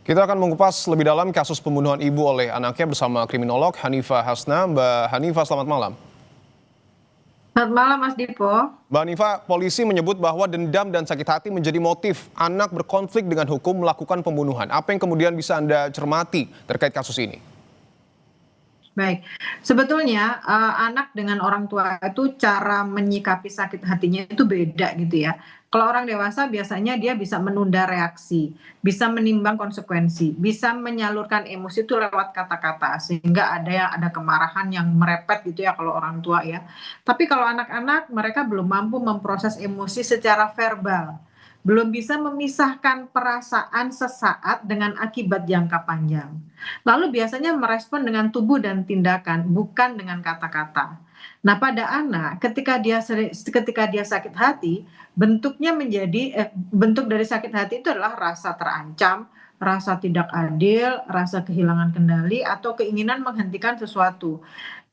Kita akan mengupas lebih dalam kasus pembunuhan ibu oleh anaknya bersama kriminolog Hanifah Hasna. Mbak Hanifah, selamat malam. Selamat malam Mas Dipo. Mbak Hanifah, polisi menyebut bahwa dendam dan sakit hati menjadi motif anak berkonflik dengan hukum melakukan pembunuhan. Apa yang kemudian bisa Anda cermati terkait kasus ini? Baik, sebetulnya anak dengan orang tua itu cara menyikapi sakit hatinya itu beda gitu ya. Kalau orang dewasa biasanya dia bisa menunda reaksi, bisa menimbang konsekuensi, bisa menyalurkan emosi itu lewat kata-kata sehingga ada kemarahan yang merepet gitu ya kalau orang tua ya. Tapi kalau anak-anak mereka belum mampu memproses emosi secara verbal. Belum bisa memisahkan perasaan sesaat dengan akibat jangka panjang. Lalu biasanya merespon dengan tubuh dan tindakan, bukan dengan kata-kata. Nah, pada anak ketika dia sakit hati, bentuk dari sakit hati itu adalah rasa terancam, rasa tidak adil, rasa kehilangan kendali atau keinginan menghentikan sesuatu.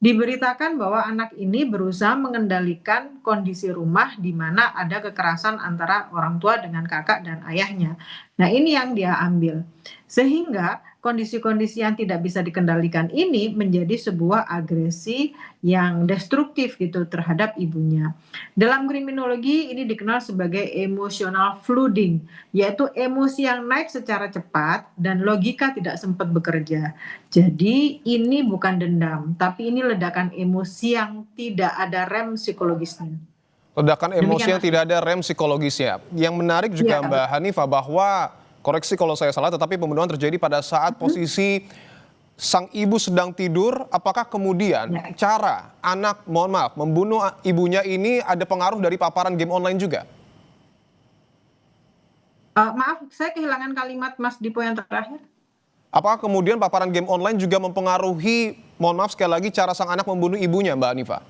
Diberitakan bahwa anak ini berusaha mengendalikan kondisi rumah di mana ada kekerasan antara orang tua dengan kakak dan ayahnya. Nah, ini yang dia ambil. Sehingga kondisi-kondisi yang tidak bisa dikendalikan ini menjadi sebuah agresi yang destruktif gitu terhadap ibunya. Dalam kriminologi ini dikenal sebagai emotional flooding, yaitu emosi yang naik secara cepat dan logika tidak sempat bekerja. Jadi ini bukan dendam, tapi ini ledakan emosi yang tidak ada rem psikologisnya. Ledakan emosi Demikian yang Mas. tidak ada rem psikologisnya. Yang menarik juga Iya, Mbak Hanifah bahwa, koreksi kalau saya salah, tetapi pembunuhan terjadi pada saat posisi sang ibu sedang tidur. Apakah kemudian ya. cara anak, mohon maaf, membunuh ibunya ini ada pengaruh dari paparan game online juga? Maaf, saya kehilangan kalimat Mas Dipo yang terakhir. Apakah kemudian paparan game online juga mempengaruhi, mohon maaf sekali lagi, cara sang anak membunuh ibunya, Mbak Hanifah?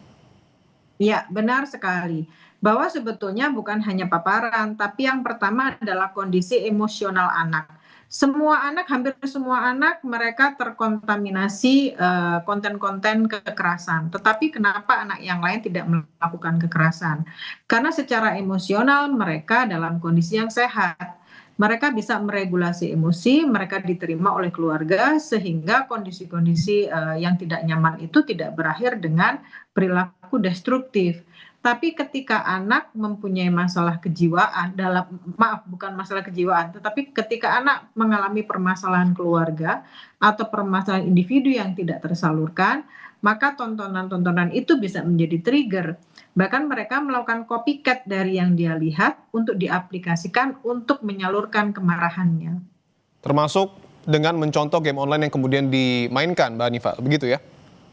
Iya, benar sekali. Bahwa sebetulnya bukan hanya paparan, tapi yang pertama adalah kondisi emosional anak. Semua anak, hampir semua anak, mereka terkontaminasi konten-konten kekerasan. Tetapi kenapa anak yang lain tidak melakukan kekerasan? Karena secara emosional mereka dalam kondisi yang sehat. Mereka bisa meregulasi emosi, mereka diterima oleh keluarga, sehingga kondisi-kondisi yang tidak nyaman itu tidak berakhir dengan perilaku destruktif. Tapi ketika anak mempunyai masalah kejiwaan maaf bukan masalah kejiwaan, tetapi ketika anak mengalami permasalahan keluarga atau permasalahan individu yang tidak tersalurkan, maka tontonan-tontonan itu bisa menjadi trigger. Bahkan mereka melakukan copycat dari yang dia lihat untuk diaplikasikan untuk menyalurkan kemarahannya. Termasuk dengan mencontoh game online yang kemudian dimainkan, Mbak Hanifah, begitu ya?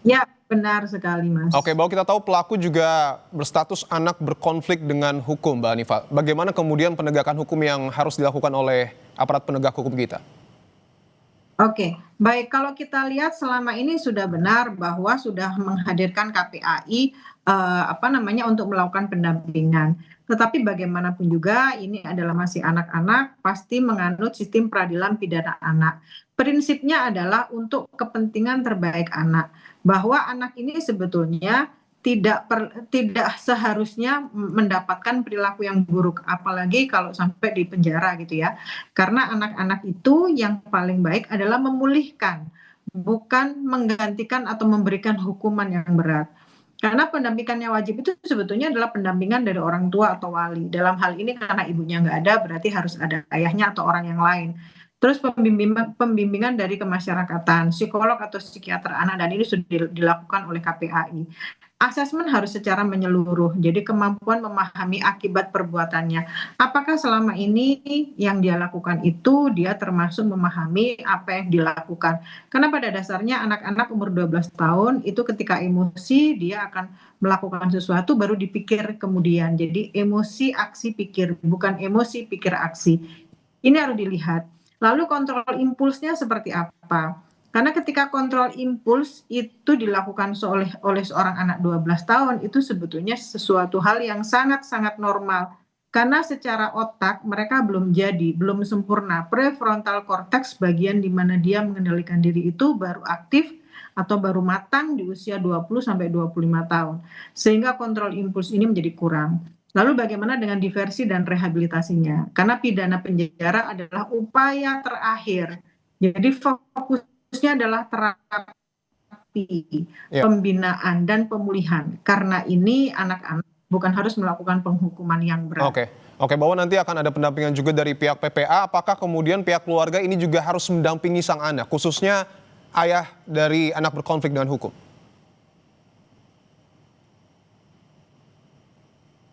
Ya, benar sekali, Oke, Mas. bahwa kita tahu pelaku juga berstatus anak berkonflik dengan hukum, Mbak Hanifah. Bagaimana kemudian penegakan hukum yang harus dilakukan oleh aparat penegak hukum kita? Oke, baik. Kalau kita lihat selama ini sudah benar bahwa sudah menghadirkan KPAI untuk melakukan pendampingan. Tetapi bagaimanapun juga ini adalah masih anak-anak, pasti menganut sistem peradilan pidana anak. Prinsipnya adalah untuk kepentingan terbaik anak, bahwa anak ini sebetulnya tidak seharusnya mendapatkan perilaku yang buruk, apalagi kalau sampai di penjara gitu ya. Karena anak-anak itu yang paling baik adalah memulihkan, bukan menggantikan atau memberikan hukuman yang berat. Karena pendampingan yang wajib itu sebetulnya adalah pendampingan dari orang tua atau wali. Dalam hal ini karena ibunya nggak ada, berarti harus ada ayahnya atau orang yang lain. Terus pembimbingan dari kemasyarakatan, psikolog atau psikiater anak, dan ini sudah dilakukan oleh KPAI. Asesmen harus secara menyeluruh, jadi kemampuan memahami akibat perbuatannya. Apakah selama ini yang dia lakukan itu dia termasuk memahami apa yang dilakukan? Karena pada dasarnya anak-anak umur 12 tahun itu ketika emosi dia akan melakukan sesuatu baru dipikir kemudian. Jadi emosi, aksi, pikir, bukan emosi, pikir, aksi. Ini harus dilihat. Lalu kontrol impulsnya seperti apa? Karena ketika kontrol impuls itu dilakukan oleh seorang anak 12 tahun itu sebetulnya sesuatu hal yang sangat-sangat normal. Karena secara otak mereka belum jadi, belum sempurna. Prefrontal cortex bagian di mana dia mengendalikan diri itu baru aktif atau baru matang di usia 20 sampai 25 tahun. Sehingga kontrol impuls ini menjadi kurang. Lalu bagaimana dengan diversi dan rehabilitasinya? Karena pidana penjara adalah upaya terakhir Jadi fokusnya adalah terapi, Ya. pembinaan, dan pemulihan. Karena ini anak-anak bukan harus melakukan penghukuman yang berat. Oke, oke, bahwa nanti akan ada pendampingan juga dari pihak PPA. Apakah kemudian pihak keluarga ini juga harus mendampingi sang anak, khususnya ayah dari anak berkonflik dengan hukum?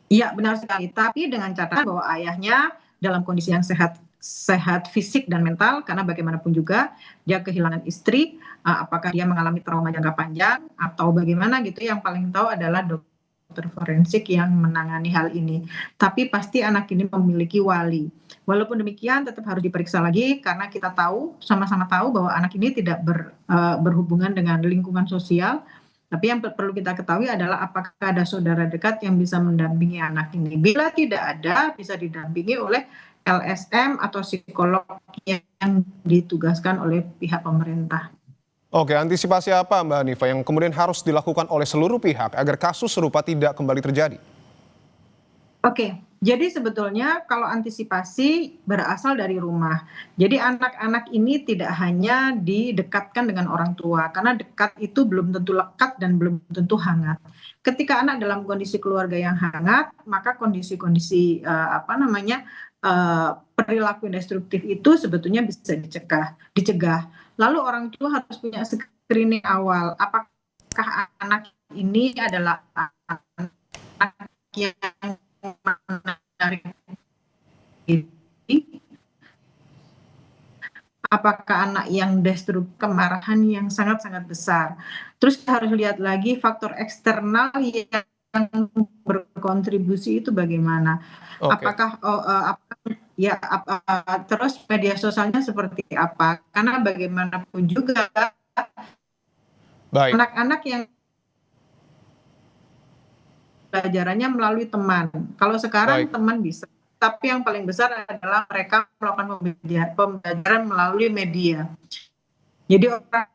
Iya, benar sekali. Tapi dengan catatan bahwa ayahnya dalam kondisi yang sehat, sehat fisik dan mental, karena bagaimanapun juga dia kehilangan istri, apakah dia mengalami trauma jangka panjang atau bagaimana gitu, yang paling tahu adalah dokter forensik yang menangani hal ini. Tapi pasti anak ini memiliki wali. Walaupun demikian tetap harus diperiksa lagi karena kita tahu, sama-sama tahu bahwa anak ini tidak berhubungan dengan lingkungan sosial. Tapi yang perlu kita ketahui adalah apakah ada saudara dekat yang bisa mendampingi anak ini. Bila tidak ada, bisa didampingi oleh LSM atau psikolog yang ditugaskan oleh pihak pemerintah. Oke, antisipasi apa Mbak Hanifa yang kemudian harus dilakukan oleh seluruh pihak agar kasus serupa tidak kembali terjadi? Oke, jadi sebetulnya kalau antisipasi berasal dari rumah. Jadi anak-anak ini tidak hanya didekatkan dengan orang tua, karena dekat itu belum tentu lekat dan belum tentu hangat. Ketika anak dalam kondisi keluarga yang hangat, maka kondisi-kondisi perilaku destruktif itu sebetulnya bisa dicegah. Lalu orang tua harus punya screening awal. Apakah anak ini adalah anak yang menarik diri, apakah anak yang destruktif, kemarahan yang sangat-sangat besar. Terus harus lihat lagi faktor eksternal yang berkontribusi itu bagaimana. Oke, Terus media sosialnya seperti apa? Karena bagaimanapun juga baik. anak-anak yang pelajarannya melalui teman. Kalau sekarang Baik. teman bisa, tapi yang paling besar adalah mereka melakukan pembelajaran melalui media. Jadi orang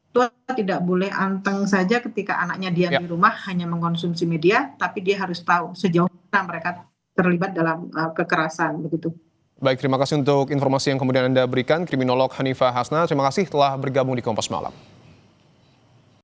tua tidak boleh anteng saja ketika anaknya diam Ya. di rumah hanya mengkonsumsi media, tapi dia harus tahu sejauh mana mereka terlibat dalam kekerasan begitu. Baik, terima kasih untuk informasi yang kemudian Anda berikan, Kriminolog Hanifa Hasna. Terima kasih telah bergabung di Kompas Malam.